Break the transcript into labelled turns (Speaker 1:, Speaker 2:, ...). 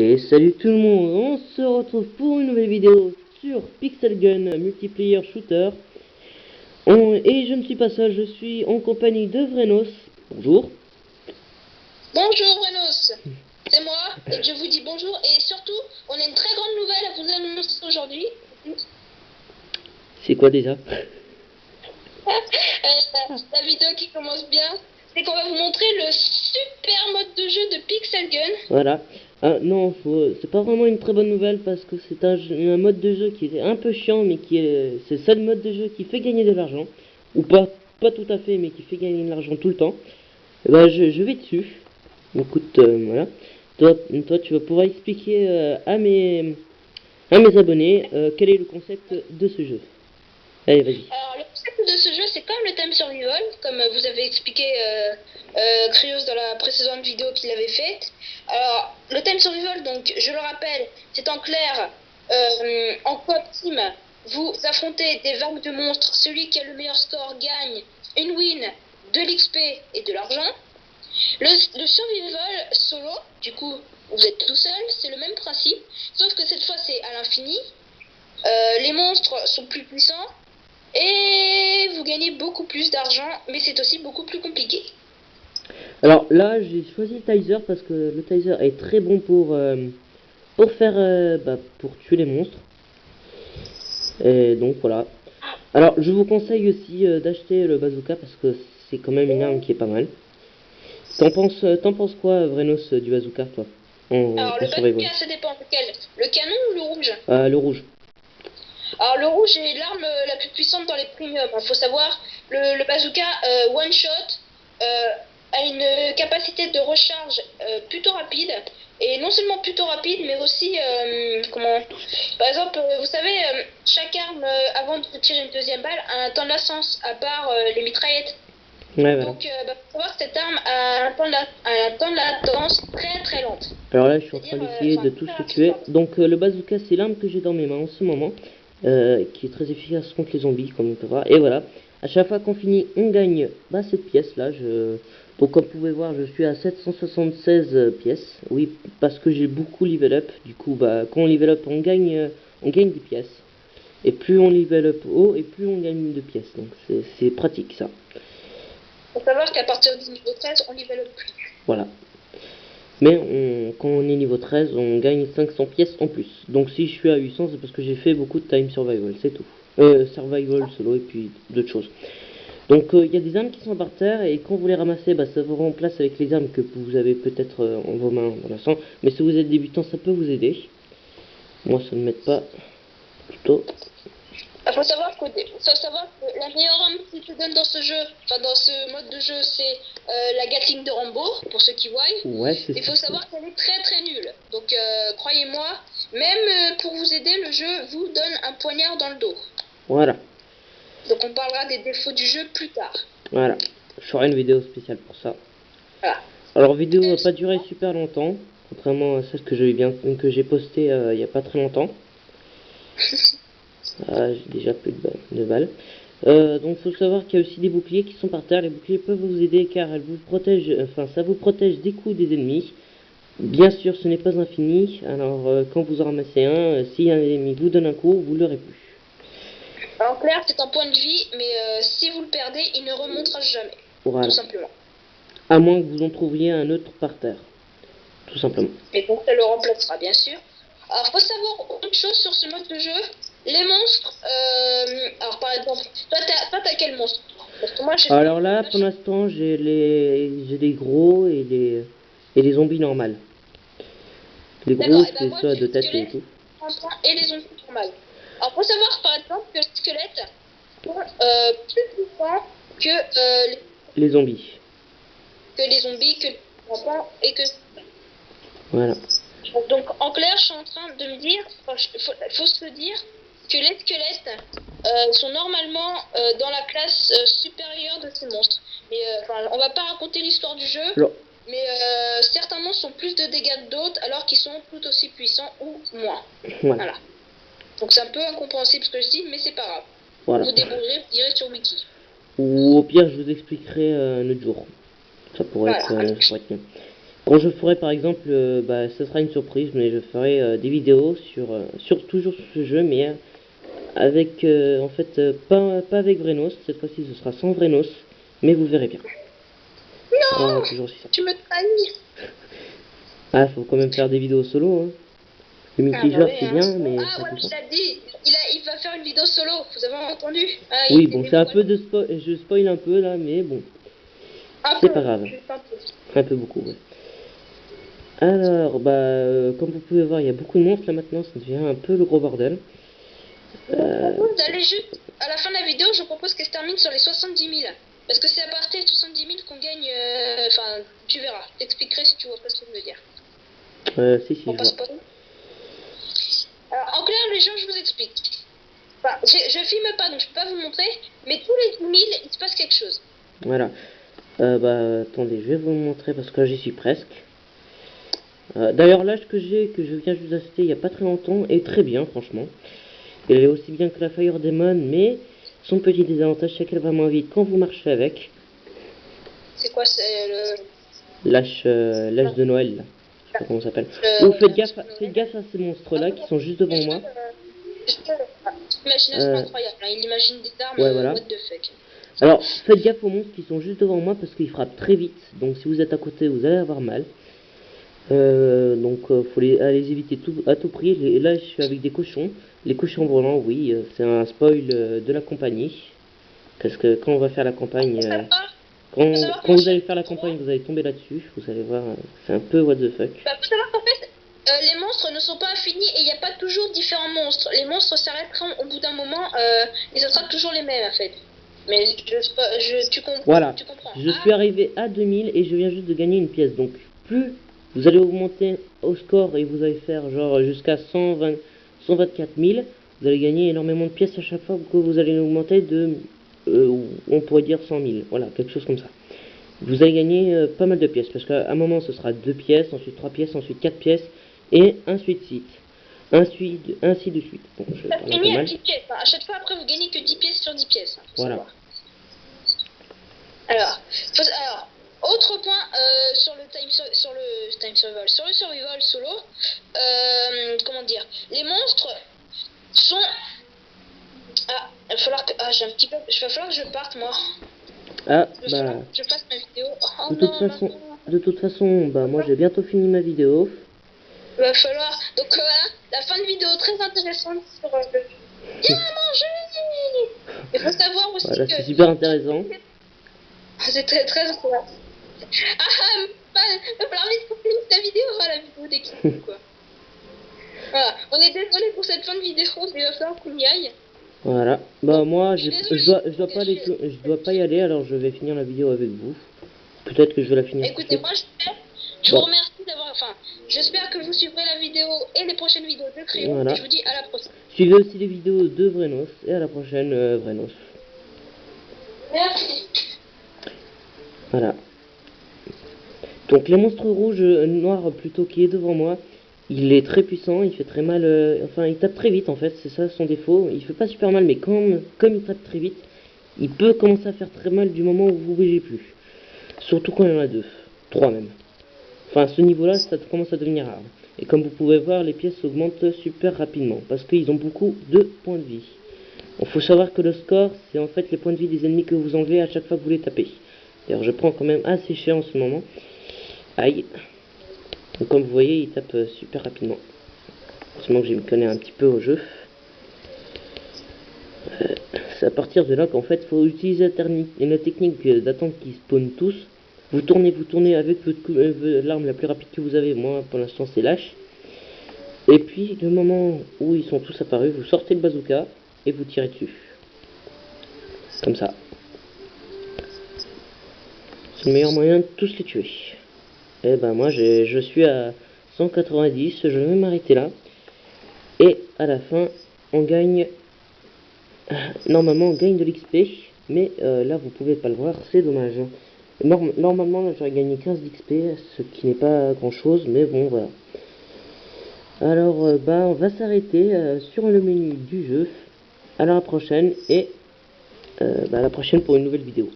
Speaker 1: Et salut tout le monde, on se retrouve pour une nouvelle vidéo sur Pixel Gun Multiplayer Shooter. Et je ne suis pas seul, je suis en compagnie de Vrenos. Bonjour.
Speaker 2: Bonjour Renos, c'est moi, et je vous dis bonjour, et surtout, on a une très grande nouvelle à vous annoncer aujourd'hui.
Speaker 1: C'est quoi déjà?
Speaker 2: La vidéo qui commence bien, c'est qu'on va vous montrer le super mode de jeu de Pixel Gun.
Speaker 1: Voilà. Ah non, c'est pas vraiment une très bonne nouvelle parce que c'est un mode de jeu qui est un peu chiant, mais c'est le seul mode de jeu qui fait gagner de l'argent. Ou pas tout à fait, mais qui fait gagner de l'argent tout le temps. Et ben, je vais dessus. Écoute, voilà. Toi, tu vas pouvoir expliquer à mes abonnés quel est le concept de ce jeu. Allez, vas-y.
Speaker 2: Alors, le concept de ce jeu, c'est comme le thème survival, comme vous avez expliqué Krios dans la précédente vidéo qu'il avait faite. Alors, le thème survival, donc, je le rappelle, c'est en clair, en coop team, vous affrontez des vagues de monstres, celui qui a le meilleur score gagne une win, de l'XP et de l'argent. Le survival solo, du coup, vous êtes tout seul, c'est le même principe, sauf que cette fois c'est à l'infini. Les monstres sont plus puissants et vous gagnez beaucoup plus d'argent, mais c'est aussi beaucoup plus compliqué.
Speaker 1: Alors là, j'ai choisi le taser parce que le taser est très bon pour faire pour tuer les monstres. Et donc voilà. Alors je vous conseille aussi d'acheter le bazooka parce que c'est quand même une arme qui est pas mal. T'en penses quoi, Vrenos, du bazooka, toi?
Speaker 2: Alors le bazooka, ça dépend lequel. Le canon ou le rouge?
Speaker 1: Le rouge.
Speaker 2: Alors le rouge est l'arme la plus puissante dans les premiums. Il faut savoir, le bazooka one shot a une capacité de recharge plutôt rapide. Et non seulement plutôt rapide, mais aussi, par exemple, vous savez, chaque arme, avant de tirer une deuxième balle, a un temps de latence, à part les mitraillettes.
Speaker 1: Ouais, voilà.
Speaker 2: Donc, faut savoir que cette arme a un temps de latence très très lente.
Speaker 1: Alors là, je suis en train d'essayer de tous les tuer. Donc, le bazooka, c'est l'arme que j'ai dans mes mains en ce moment, qui est très efficace contre les zombies, comme on peut voir. Et voilà, à chaque fois qu'on finit, on gagne cette pièce-là. Donc, comme vous pouvez voir, je suis à 776 pièces. Oui, parce que j'ai beaucoup level up. Du coup, quand on level up, on gagne des pièces. Et plus on level up haut, et plus on gagne de pièces. Donc, c'est pratique, ça.
Speaker 2: Faut savoir qu'à partir du niveau 13, on level up plus.
Speaker 1: Voilà. Mais quand on est niveau 13, on gagne 500 pièces en plus. Donc si je suis à 800, c'est parce que j'ai fait beaucoup de time survival, c'est tout. Survival solo et puis d'autres choses. Donc il y a des armes qui sont par terre et quand vous les ramassez, ça vous remplace avec les armes que vous avez peut-être en vos mains dans l'instant. Mais si vous êtes débutant, ça peut vous aider. Moi, ça ne m'aide pas plutôt.
Speaker 2: Il faut savoir que la meilleure arme qui te donne dans ce jeu, enfin dans ce mode de jeu, c'est la Gatling de Rambo, pour ceux qui voient.
Speaker 1: Ouais, c'est ça.
Speaker 2: Il faut savoir qu'elle est très très nulle. Donc croyez-moi, même pour vous aider, le jeu vous donne un poignard dans le dos.
Speaker 1: Voilà.
Speaker 2: Donc on parlera des défauts du jeu plus tard.
Speaker 1: Voilà. Je ferai une vidéo spéciale pour ça.
Speaker 2: Voilà.
Speaker 1: Alors vidéo va pas durer super longtemps, contrairement à celle que j'ai postée il n'y a pas très longtemps. J'ai déjà plus de balles. Donc faut savoir qu'il y a aussi des boucliers qui sont par terre. Les boucliers peuvent vous aider car elles vous protègent, ça vous protège des coups des ennemis. Bien sûr, ce n'est pas infini. Alors quand vous en ramassez un, si un ennemi vous donne un coup, vous l'aurez plus.
Speaker 2: En clair, c'est un point de vie, mais si vous le perdez, il ne remontera jamais.
Speaker 1: Voilà.
Speaker 2: Tout simplement.
Speaker 1: À moins que vous en trouviez un autre par terre. Tout simplement.
Speaker 2: Et donc ça le remplacera, bien sûr. Alors, faut savoir autre chose sur ce mode de jeu. Les monstres, alors par exemple, toi t'as quel monstre? Parce que moi,
Speaker 1: alors là, pour l'instant, j'ai les gros et les zombies normales. Les gros, c'est ça de tête et tout.
Speaker 2: Et les zombies normales. Alors, faut savoir par exemple que les squelettes sont plus puissants que
Speaker 1: les zombies.
Speaker 2: Que les zombies, que les enfants et que...
Speaker 1: Voilà.
Speaker 2: Donc en clair, je suis en train de me dire, faut se dire que les squelettes sont normalement dans la classe supérieure de ces monstres. Mais on va pas raconter l'histoire du jeu, non. Mais certains monstres ont plus de dégâts que d'autres alors qu'ils sont tout aussi puissants ou moins. Voilà. Donc c'est un peu incompréhensible ce que je dis, mais c'est pas grave. Voilà. Vous débrouillerez, vous direz sur Wiki.
Speaker 1: Ou au pire, je vous expliquerai un autre jour. Ça pourrait être bien. Quand je ferai par exemple, bah, ça sera une surprise, mais je ferai des vidéos toujours sur ce jeu, mais avec, en fait, pas avec Vrenos, cette fois-ci ce sera sans Vrenos, mais vous verrez bien.
Speaker 2: Non,
Speaker 1: Toujours aussi simple.
Speaker 2: tu me trahis.
Speaker 1: Ah, faut quand même faire des vidéos solo, hein. Le multijoueur c'est bien, mais
Speaker 2: Ah
Speaker 1: ça
Speaker 2: ouais,
Speaker 1: coûte.
Speaker 2: je l'ai dit, il va faire une vidéo solo, vous avez entendu? Ah,
Speaker 1: Oui,
Speaker 2: il
Speaker 1: bon,
Speaker 2: était
Speaker 1: c'est un
Speaker 2: poil.
Speaker 1: peu de spoil, je spoil un peu là, mais bon,
Speaker 2: Un
Speaker 1: c'est
Speaker 2: peu,
Speaker 1: pas grave.
Speaker 2: juste un peu.
Speaker 1: Un peu beaucoup, ouais. Alors, bah, comme vous pouvez voir, il y a beaucoup de monstres là maintenant, ça devient un peu le gros bordel.
Speaker 2: Je vous propose d'aller juste, à la fin de la vidéo, je vous propose qu'elle se termine sur les 70 000. Parce que c'est à partir de 70 000 qu'on gagne, enfin, tu verras, je t'expliquerai si tu vois pas ce que je veux dire.
Speaker 1: Si,
Speaker 2: On
Speaker 1: je
Speaker 2: passe
Speaker 1: vois.
Speaker 2: pas. Alors, en clair, les gens, je vous explique. Enfin, je filme pas, donc je peux pas vous montrer, mais tous les 10 000, il se passe quelque chose.
Speaker 1: Voilà. Bah, attendez, je vais vous montrer parce que là, j'y suis presque. D'ailleurs, l'âge que je viens juste d'acheter il y a pas très longtemps, est très bien, franchement. Elle est aussi bien que la Fire Demon, mais son petit désavantage, c'est qu'elle va moins vite quand vous marchez avec.
Speaker 2: C'est quoi, c'est
Speaker 1: L'âge de Noël, là. Je sais pas comment ça s'appelle.
Speaker 2: le...
Speaker 1: Oh, faites gaffe à ces monstres-là qui sont juste devant moi.
Speaker 2: L'imagination incroyable, hein. Il imagine des armes,
Speaker 1: Ouais, voilà.
Speaker 2: what the fuck.
Speaker 1: Alors, faites gaffe aux monstres qui sont juste devant moi parce qu'ils frappent très vite. Donc, si vous êtes à côté, vous allez avoir mal. Faut les éviter à tout prix. Et là, je suis avec des cochons. Les cochons volants, oui, c'est un spoil de la compagnie. Parce que quand on va faire la campagne, quand vous allez faire la campagne, vous allez tomber là-dessus. Vous allez voir, c'est un peu what the fuck.
Speaker 2: Bah, faut savoir qu'en fait, les monstres ne sont pas infinis et il n'y a pas toujours différents monstres. Les monstres s'arrêteront au bout d'un moment et ce sera toujours les mêmes en fait. Mais tu comprends.
Speaker 1: Voilà,
Speaker 2: Tu comprends.
Speaker 1: je suis arrivé à 2000 et je viens juste de gagner une pièce. Donc, plus vous allez augmenter au score et vous allez faire genre jusqu'à 124 000, vous allez gagner énormément de pièces à chaque fois que vous allez augmenter de, on pourrait dire 100 000. Voilà, quelque chose comme ça. Vous allez gagner pas mal de pièces parce qu'à un moment ce sera 2 pièces, ensuite 3 pièces, ensuite 4 pièces et ainsi de suite. Ainsi de suite. Bon, je
Speaker 2: Ça
Speaker 1: parle un peu
Speaker 2: finit à
Speaker 1: mal.
Speaker 2: 10 pièces. Hein. À chaque fois après vous gagnez que 10 pièces sur 10 pièces. Hein,
Speaker 1: Voilà.
Speaker 2: savoir. Alors, autre point sur le survival solo, comment dire, les monstres sont. Ah, il va falloir que. Ah, j'ai un petit peu. Il va falloir que je parte moi.
Speaker 1: Ah,
Speaker 2: Il va
Speaker 1: bah,
Speaker 2: falloir que je fasse ma vidéo. Oh non,
Speaker 1: de toute façon, bah, moi j'ai bientôt fini ma vidéo.
Speaker 2: il va falloir. Donc voilà, la fin de vidéo très intéressante sur le. Viens manger. Il faut savoir aussi
Speaker 1: Voilà,
Speaker 2: que.
Speaker 1: c'est super intéressant.
Speaker 2: C'est très très intéressant. Ah, me permet de couper ta vidéo, la vidéo d'équipe, quoi. Voilà, on est désolé pour cette fin de vidéo, mais il va falloir qu'on y aille.
Speaker 1: Voilà, bah moi
Speaker 2: je
Speaker 1: je dois pas y aller, alors je vais finir la vidéo avec vous. Peut-être que je vais la finir.
Speaker 2: Écoutez, moi je vous remercie d'avoir. Enfin, j'espère que vous suivrez la vidéo et les prochaines vidéos de Crayon. Voilà. Et je vous dis à la prochaine.
Speaker 1: Suivez aussi les vidéos de Vrenos et à la prochaine Vrenos.
Speaker 2: Merci.
Speaker 1: Voilà. Donc les monstres rouges, noirs plutôt qui est devant moi, il est très puissant, il fait très mal, enfin il tape très vite en fait, c'est ça son défaut. Il fait pas super mal, mais comme il tape très vite, il peut commencer à faire très mal du moment où vous bougez plus. Surtout quand il y en a 2, 3 même. Enfin à ce niveau-là, ça commence à devenir rare. Et comme vous pouvez voir, les pièces augmentent super rapidement, parce qu'ils ont beaucoup de points de vie. Il faut savoir que le score, c'est en fait les points de vie des ennemis que vous enlevez à chaque fois que vous les tapez. D'ailleurs, je prends quand même assez cher en ce moment. Aïe. Donc, comme vous voyez, il tape super rapidement. Heureusement que je me connais un petit peu au jeu. C'est à partir de là qu'en fait, il faut utiliser la technique d'attente qui spawn tous. Vous tournez avec l'arme la plus rapide que vous avez. Moi, pour l'instant, c'est lâche. Et puis, le moment où ils sont tous apparus, vous sortez le bazooka et vous tirez dessus. Comme ça. C'est le meilleur moyen de tous les tuer. Et ben moi je suis à 190, je vais m'arrêter là. Et à la fin on gagne, normalement on gagne de l'XP, mais là vous pouvez pas le voir, c'est dommage. Normalement j'aurais gagné 15 d'XP, ce qui n'est pas grand chose, mais bon voilà. Alors bah on va s'arrêter sur le menu du jeu. À la prochaine et à la prochaine pour une nouvelle vidéo.